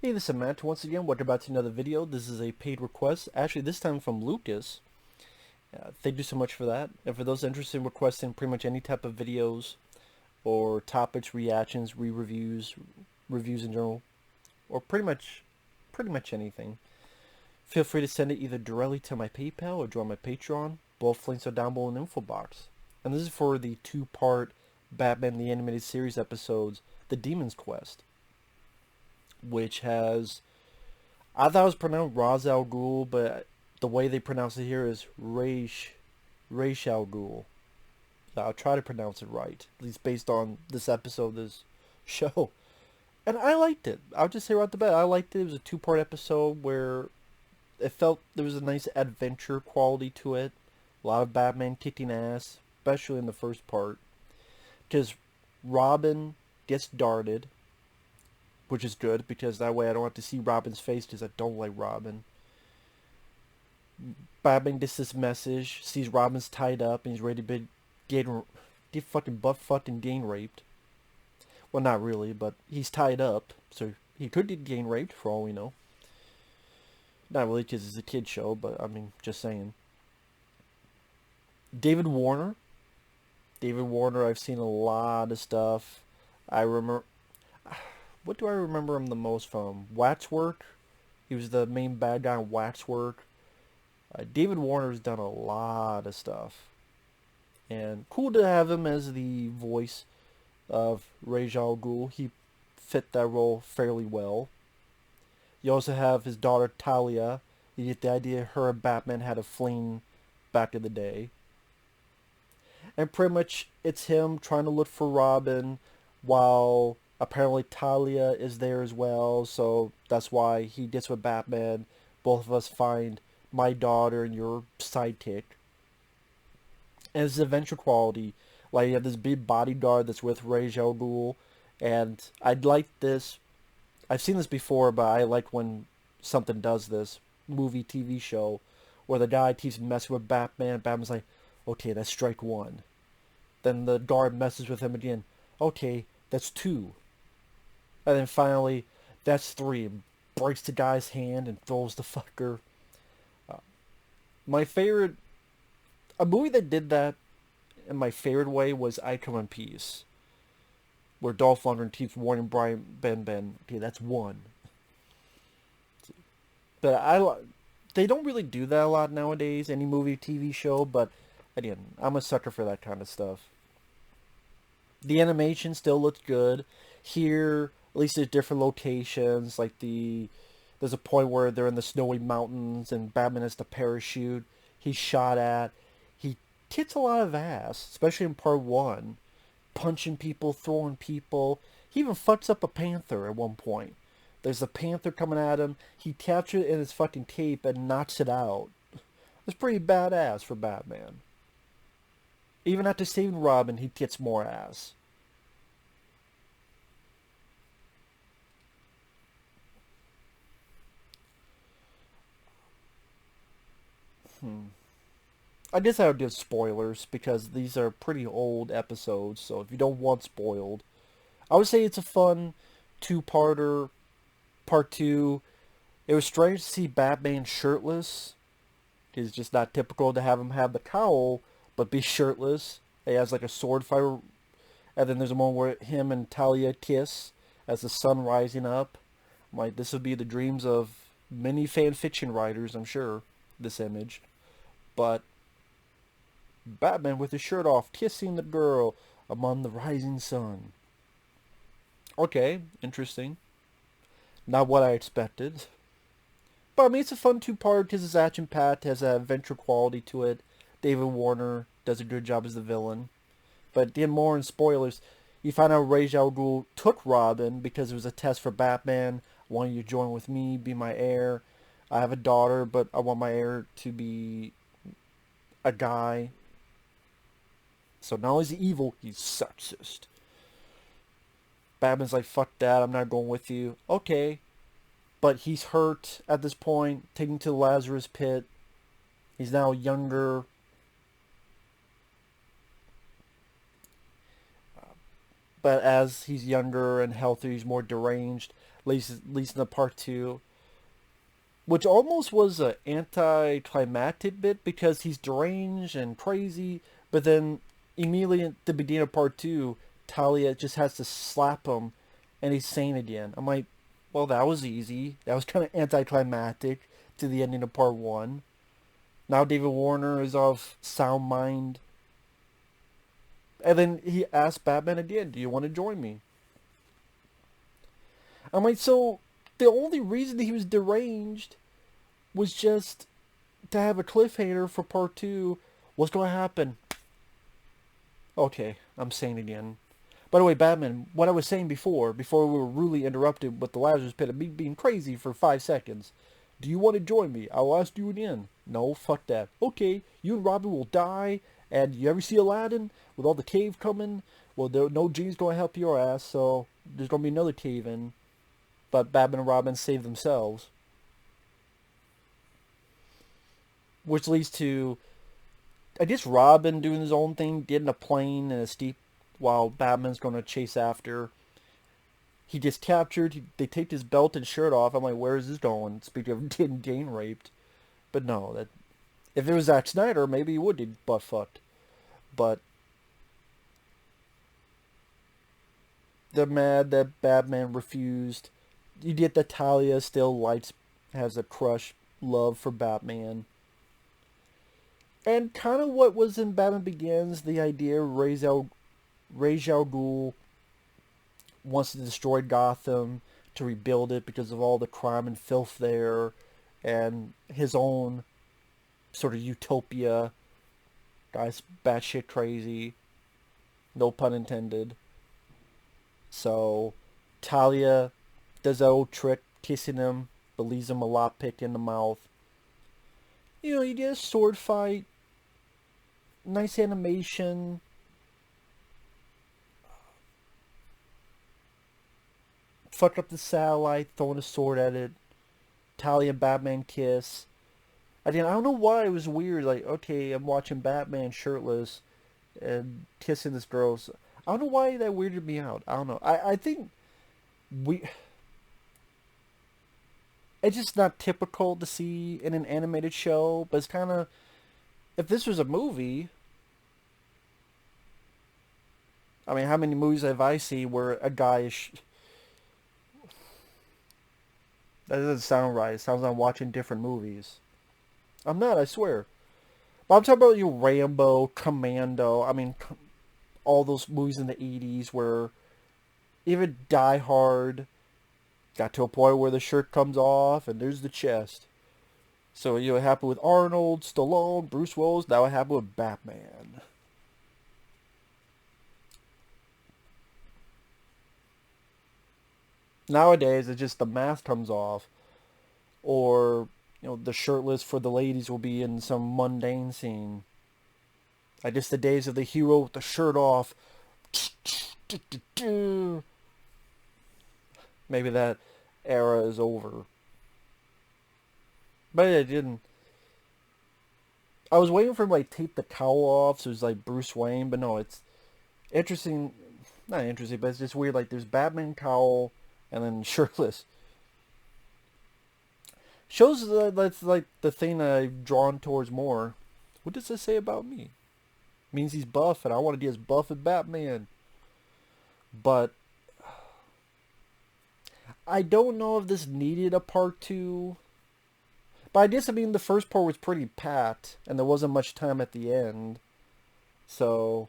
Hey, this is Matt. Once again, welcome back to another video. This is a paid request. Actually, this time from Lucas. Thank you so much for that. And for those interested in requesting pretty much any type of videos or topics, reactions, re-reviews, reviews in general, or pretty much anything, feel free to send it either directly to my PayPal or join my Patreon. Both links are down below in the info box. And this is for the two-part Batman the Animated Series episodes, The Demon's Quest, which has, I thought it was pronounced Ra's al Ghul, but the way they pronounce it here is Ra's al Ghul. So I'll try to pronounce it right, at least based on this episode, this show. And I liked it. I'll just say right off the bat, I liked it. It was a two-part episode where it felt there was a nice adventure quality to it. A lot of Batman kicking ass, especially in the first part. Because Robin gets darted, which is good because that way I don't have to see Robin's face because I don't like Robin. Batman gets this message, sees Robin's tied up, and he's ready to get fucking butt fucked and gang raped. Well, not really, but he's tied up, so he could get gang raped for all we know. Not really because it's a kid show, but I mean, just saying. David Warner. David Warner, I've seen a lot of stuff. I remember. What do I remember him the most from? Waxwork. He was the main bad guy in Waxwork. David Warner's done a lot of stuff. And cool to have him as the voice of Ra's al Ghul. He fit that role fairly well. You also have his daughter Talia. You get the idea her and Batman had a fling back in the day. And pretty much it's him trying to look for Robin while apparently Talia is there as well, so that's why he gets with Batman. Both of us find my daughter and your sidekick. And it's adventure quality. Like you have this big bodyguard that's with Ra's al Ghul, and I'd like this. I've seen this before, but I like when something does this movie, TV show, where the guy keeps messing with Batman. Batman's like, okay, that's strike one. Then the guard messes with him again. Okay, that's two. And then finally, that's three. Breaks the guy's hand and throws the fucker. Uh, my favorite, a movie that did that in my favorite way was I Come in Peace, where Dolph Lundgren keeps warning Brian Ben. Okay, that's one. But they don't really do that a lot nowadays. Any movie, TV show. But again, I'm a sucker for that kind of stuff. The animation still looks good. Here, at least there's different locations. Like there's a point where they're in the snowy mountains and Batman has to parachute. He's shot at. He kicks a lot of ass, especially in part one. Punching people, throwing people. He even fucks up a panther at one point. There's a panther coming at him. He captures it in his fucking cape and knocks it out. That's pretty badass for Batman. Even after saving Robin, he gets more ass. I guess I would give spoilers because these are pretty old episodes, so if you don't want spoiled, I would say it's a fun two-parter. Part two, it was strange to see Batman shirtless. It's just not typical to have him have the cowl, but be shirtless. He has like a sword fight, and then there's a moment where him and Talia kiss as the sun rising up. I'm like, this would be the dreams of many fan fiction writers, I'm sure, this image. But Batman with his shirt off, kissing the girl among the rising sun. Okay, interesting. Not what I expected. But I mean, it's a fun two-part because it's action-packed, has an adventure quality to it. David Warner does a good job as the villain. But again, more in spoilers, you find out Ra's al Ghul took Robin because it was a test for Batman. I want you to join with me, be my heir. I have a daughter, but I want my heir to be a guy. So not only is he evil, he's sexist. Batman's like, fuck that, I'm not going with you. Okay. But he's hurt at this point, taken to the Lazarus pit. He's now younger. But as he's younger and healthier, he's more deranged. At least in the part two, which almost was an anticlimactic bit because he's deranged and crazy, but then immediately at the beginning of part two, Talia just has to slap him, and he's sane again. I'm like, well, that was easy. That was kind of anticlimactic to the ending of part one. Now David Warner is of sound mind, and then he asked Batman again, "Do you want to join me?" I'm like, so the only reason he was deranged was just to have a cliffhanger for part two. What's going to happen? Okay, I'm saying again. By the way, Batman, what I was saying before we were rudely interrupted with the Lazarus Pit of me being crazy for 5 seconds. Do you want to join me? I'll ask you again. No, fuck that. Okay, you and Robin will die, and you ever see Aladdin? With all the cave coming? Well, no genie's going to help your ass, so there's going to be another cave in. But Batman and Robin save themselves. Which leads to, I guess, Robin doing his own thing, getting a plane and a steep while Batman's going to chase after. He gets captured. They take his belt and shirt off. I'm like, where is this going? Speaking of getting Jane raped. But no, that if it was Zack Snyder, maybe he would get butt fucked. But they're mad that Batman refused. You get that Talia still has a crush, love for Batman. And kind of what was in Batman Begins, the idea Ra's al Ghul wants to destroy Gotham to rebuild it because of all the crime and filth there, and his own sort of utopia. Guy's batshit crazy, no pun intended. So Talia does that old trick, kissing him, but leaves him a lockpick in the mouth. You know, you get a sword fight, nice animation. Fuck up the satellite, throwing a sword at it. Talia and Batman kiss. I don't know why it was weird. Like, okay, I'm watching Batman shirtless and kissing this girl. So, I don't know why that weirded me out. I don't know. I think we. It's just not typical to see in an animated show, but it's kind of. If this was a movie, I mean, how many movies have I seen where a guy is. That doesn't sound right. It sounds like I'm watching different movies. I'm not, I swear. But I'm talking about you, Rambo, Commando. I mean, all those movies in the 80s where even Die Hard got to a point where the shirt comes off and there's the chest. So, you know, it happened with Arnold, Stallone, Bruce Willis. Now it happened with Batman. Nowadays, it's just the mask comes off. Or, you know, the shirtless for the ladies will be in some mundane scene. I guess the days of the hero with the shirt off. Maybe that era is over. But it didn't. I was waiting for him to, like, take the cowl off so it's like Bruce Wayne, but no, it's interesting. Not interesting, but it's just weird. Like, there's Batman cowl and then shirtless. Shows that's like the thing that I've drawn towards more. What does this say about me? Means he's buff, and I want to be as buff as Batman. But I don't know if this needed a part two. But I guess, I mean, the first part was pretty pat, and there wasn't much time at the end. So,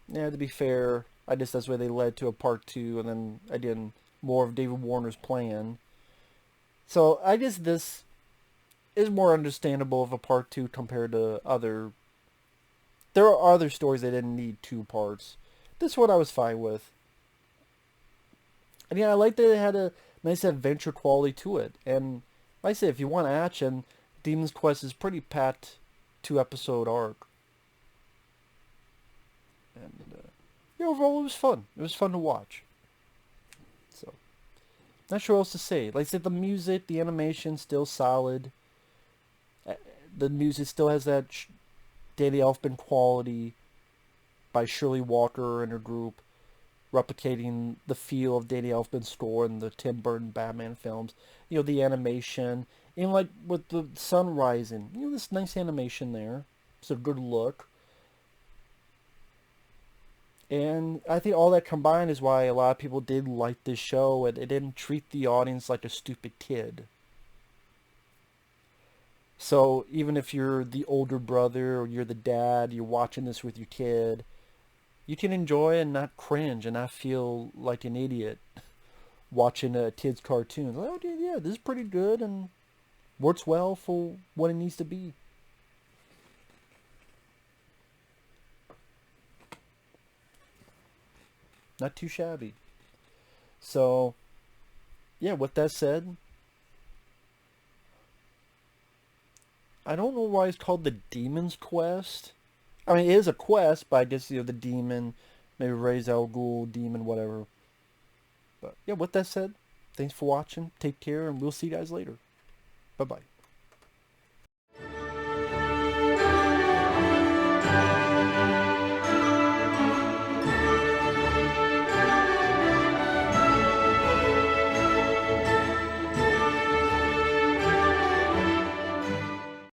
yeah, to be fair, I guess that's where they led to a part two, and then again, more of David Warner's plan. So, I guess this is more understandable of a part two compared to other. There are other stories that didn't need two parts. This one I was fine with. And yeah, I like that it had a nice adventure quality to it. And like I say, if you want action, Demon's Quest is pretty pat 2 episode arc. And yeah, overall it was fun. It was fun to watch. So, not sure what else to say. Like I said, the music, the animation, still solid. The music still has that Danny Elfman quality by Shirley Walker and her group. replicating the feel of Danny Elfman's score in the Tim Burton Batman films. You know, the animation, and like with the sun rising, you know, this nice animation there. It's a good look. And I think all that combined is why a lot of people did like this show, and it didn't treat the audience like a stupid kid. So even if you're the older brother or you're the dad, you're watching this with your kid, you can enjoy and not cringe and not feel like an idiot watching a kid's cartoon. Like, oh, dude, yeah, this is pretty good and works well for what it needs to be. Not too shabby. So, yeah, with that said, I don't know why it's called the Demon's Quest. I mean, it is a quest, but I guess, you know, the demon, maybe Ra's al Ghul, demon, whatever. But yeah, with that said, thanks for watching. Take care, and we'll see you guys later. Bye bye.